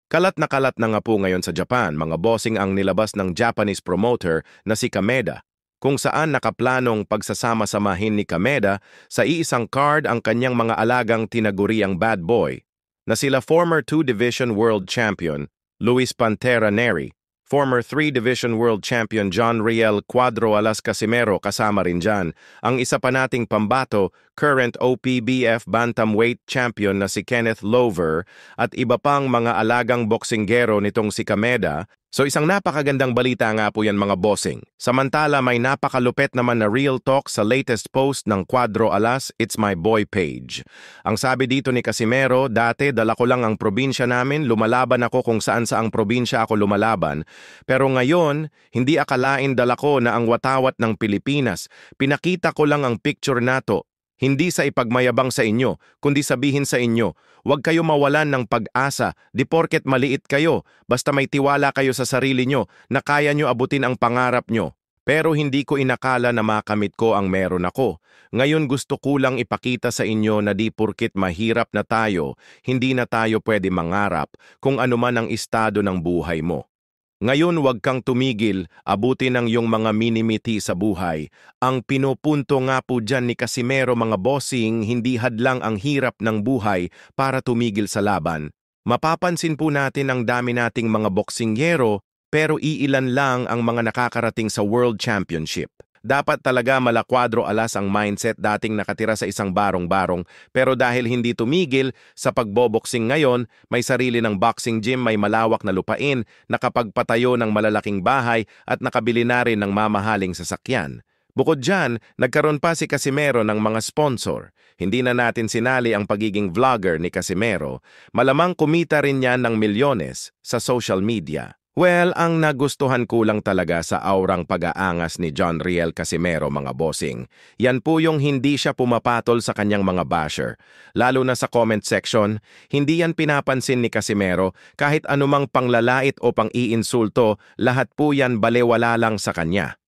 Kalat na nga po ngayon sa Japan, mga bossing ang nilabas ng Japanese promoter na si Kameda, kung saan nakaplanong pagsasama-samahin ni Kameda sa iisang card ang kanyang mga alagang tinaguriang bad boy, na sila former 2-Division World Champion Luis Pantera Neri, former 3-Division World Champion John Riel Cuadro Alas Casimero kasama rin dyan, ang isa pa nating pambato, current OPBF Bantamweight Champion na si Kenneth Lover at iba pang mga alagang boksinggero nitong si Kameda. So isang napakagandang balita nga po yan mga bossing. Samantala may napakalupet naman na real talk sa latest post ng Cuadro Alas It's My Boy page. Ang sabi dito ni Casimero, dati dala ko lang ang probinsya namin, lumalaban ako kung saan saang probinsya ako lumalaban. Pero ngayon, hindi akalain dala ko na ang watawat ng Pilipinas. Pinakita ko lang ang picture nato. Hindi sa ipagmayabang sa inyo, kundi sabihin sa inyo, huwag kayo mawalan ng pag-asa, di porket maliit kayo, basta may tiwala kayo sa sarili nyo na kaya nyo abutin ang pangarap nyo. Pero hindi ko inakala na makamit ko ang meron ako. Ngayon gusto ko lang ipakita sa inyo na di porket mahirap na tayo, hindi na tayo pwede mangarap kung anuman ang estado ng buhay mo. Ngayon huwag kang tumigil, abutin ang iyong mga minimiti sa buhay. Ang pinupunto nga po dyan ni Casimero mga bossing, hindi hadlang ang hirap ng buhay para tumigil sa laban. Mapapansin po natin ang dami nating mga boksingyero, pero iilan lang ang mga nakakarating sa World Championship. Dapat talaga mala Cuadro Alas ang mindset dating nakatira sa isang barong-barong, pero dahil hindi tumigil sa pagboboksing ngayon, may sarili ng boxing gym, may malawak na lupain, nakapagpatayo ng malalaking bahay at nakabili na rin ng mamahaling sasakyan. Bukod dyan, nagkaroon pa si Casimero ng mga sponsor. Hindi na natin sinali ang pagiging vlogger ni Casimero. Malamang kumita rin yan ng milyones sa social media. Well, ang nagustuhan ko lang talaga sa aurang pag-aangas ni John Riel Casimero mga bossing. Yan po yung hindi siya pumapatol sa kanyang mga basher. Lalo na sa comment section, hindi yan pinapansin ni Casimero kahit anumang panglalait o pang-iinsulto, lahat po yan balewala lang sa kanya.